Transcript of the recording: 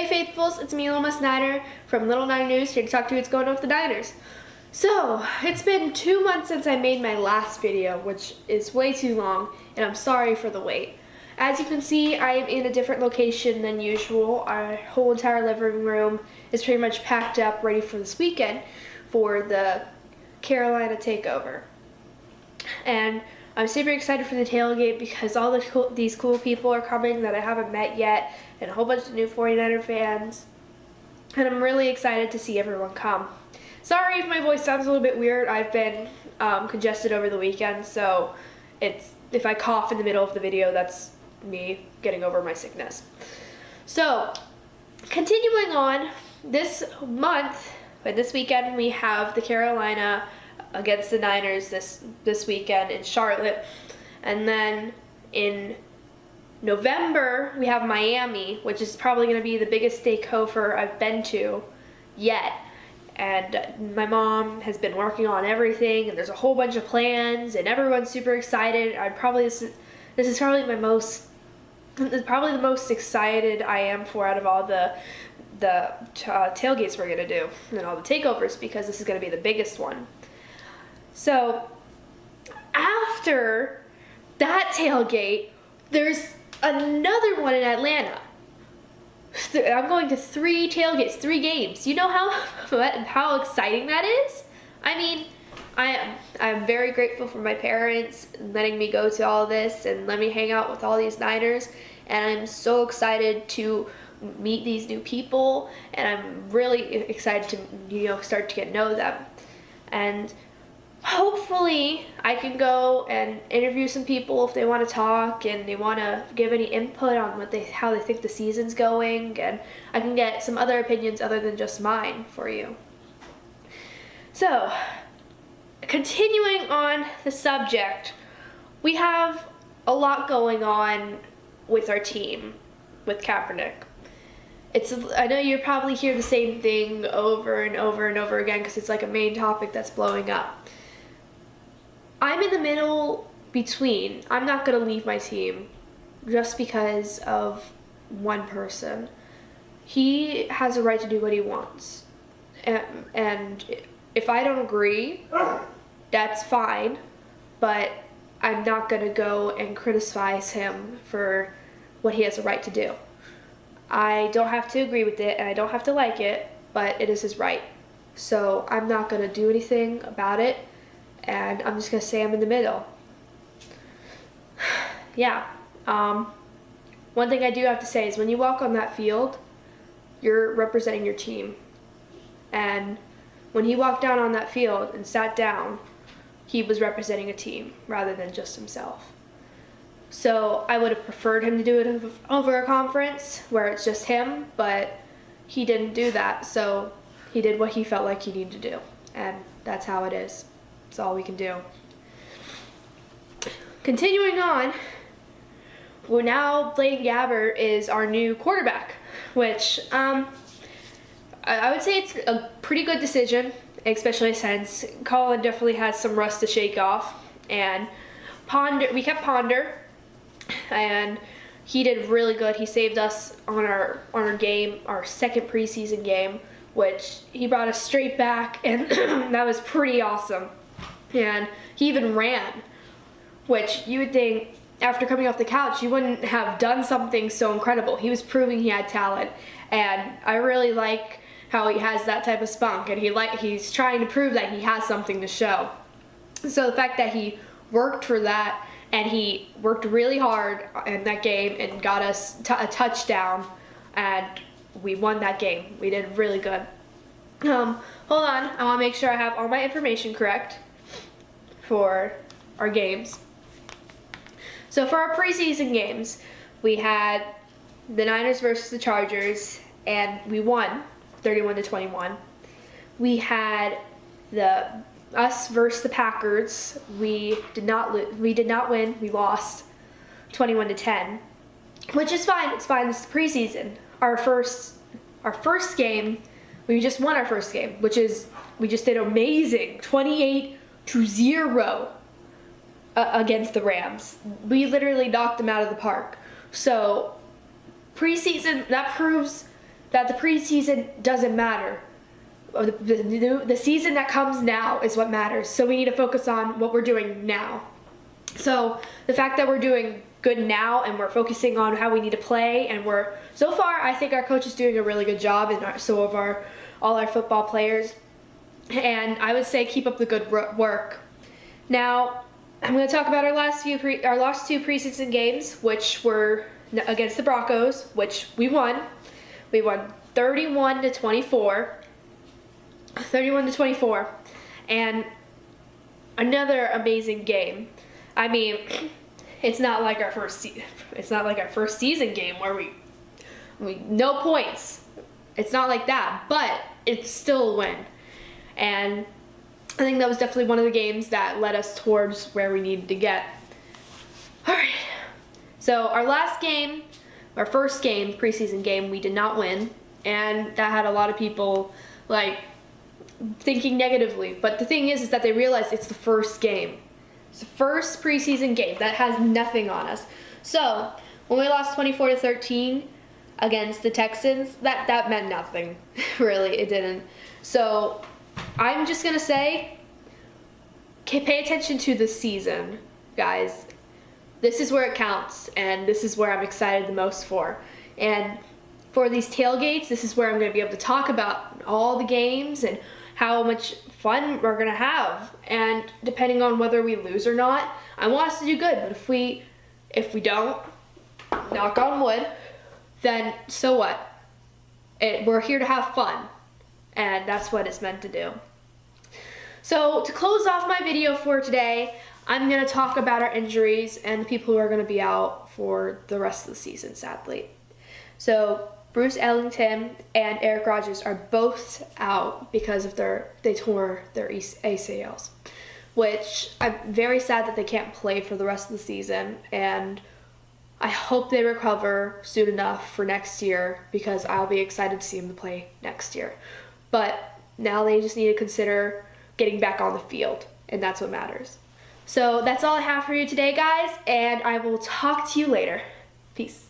Faithfuls, it's me, Lil Miss Niner from Little Niner News, here to talk to you what's going on with the Niners. So, it's been 2 months since I made my last video, which is way too long, and I'm sorry for the wait. As you can see, I am in a different location than usual. Our whole entire living room is pretty much packed up, ready for this weekend for the Carolina takeover. And I'm super excited for the tailgate because all these cool people are coming that I haven't met yet, and a whole bunch of new 49er fans. And I'm really excited to see everyone come. Sorry if my voice sounds a little bit weird. I've been congested over the weekend, so if I cough in the middle of the video, that's me getting over my sickness. So, continuing on, this month, but this weekend, we have the Carolina against the Niners this weekend in Charlotte. And then in November, we have Miami, which is probably going to be the biggest takeover I've been to yet. And my mom has been working on everything, and there's a whole bunch of plans, and everyone's super excited. This is probably the most excited I am for out of all the tailgates we're gonna do and all the takeovers, because this is gonna be the biggest one. So after that tailgate, there's another one in Atlanta. I'm going to 3 tailgates, 3 games. You know how exciting that is? I mean, I'm very grateful for my parents letting me go to all this and let me hang out with all these Niners, and I'm so excited to meet these new people, and I'm really excited to start to get to know them. And hopefully I can go and interview some people if they want to talk and they want to give any input on how they think the season's going, and I can get some other opinions other than just mine for you. So, continuing on the subject, we have a lot going on with our team, with Kaepernick. I know you probably hear the same thing over and over and over again because it's like a main topic that's blowing up. I'm in the middle between. I'm not going to leave my team just because of one person. He has a right to do what he wants. And if I don't agree, that's fine, but I'm not going to go and criticize him for what he has a right to do. I don't have to agree with it, and I don't have to like it, but it is his right. So I'm not going to do anything about it, and I'm just going to say I'm in the middle. Yeah. One thing I do have to say is when you walk on that field, you're representing your team. And when he walked down on that field and sat down, he was representing a team rather than just himself. So I would have preferred him to do it over a conference where it's just him, but he didn't do that. So he did what he felt like he needed to do, and that's how it is. That's all we can do. Continuing on, well, now Blaine Gabbert is our new quarterback, which I would say it's a pretty good decision, especially since Colin definitely has some rust to shake off. And we kept Ponder, and he did really good. He saved us on our game, our second preseason game, which he brought us straight back, and that was pretty awesome. And he even ran, which you would think after coming off the couch you wouldn't have done something so incredible. He was proving he had talent, and I really like how he has that type of spunk, and he's trying to prove that he has something to show. So the fact that he worked for that, and he worked really hard in that game and got us a touchdown, and we won that game. We did really good. Hold on, I want to make sure I have all my information correct for our games. So for our preseason games, we had the Niners versus the Chargers, and we won 31-21. We had us versus the Packers. We did not win. We lost 21-10, which is fine. It's fine. It's the preseason. Our first game, we just won our first game, which is we just did amazing, 28-0 against the Rams. We literally knocked them out of the park. So preseason, that proves that the preseason doesn't matter. The season that comes now is what matters. So we need to focus on what we're doing now. So the fact that we're doing good now and we're focusing on how we need to play, and so far I think our coach is doing a really good job, and so of all our football players. And I would say keep up the good work. Now I'm going to talk about our last two preseason games, which were against the Broncos, which we won. We won 31-24. 31-24, and another amazing game. I mean, it's not like our first season game where we no points. It's not like that, but it's still a win. And I think that was definitely one of the games that led us towards where we needed to get. All right. So our last game, our first game, preseason game, we did not win, and that had a lot of people thinking negatively. But the thing is that they realized it's the first game. It's the first preseason game that has nothing on us. So when we lost 24-13 against the Texans, that meant nothing. Really, it didn't. So I'm just gonna say, pay attention to the season, guys. This is where it counts, and this is where I'm excited the most for. And for these tailgates, this is where I'm going to be able to talk about all the games and how much fun we're going to have. And depending on whether we lose or not, I want us to do good. But if we don't, knock on wood, then so what? We're here to have fun, and that's what it's meant to do. So to close off my video for today, I'm going to talk about our injuries and the people who are going to be out for the rest of the season, sadly. So Bruce Ellington and Eric Rodgers are both out because of they tore their ACLs, which I'm very sad that they can't play for the rest of the season, and I hope they recover soon enough for next year, because I'll be excited to see them play next year. But now they just need to consider getting back on the field, and that's what matters. So that's all I have for you today, guys, and I will talk to you later. Peace.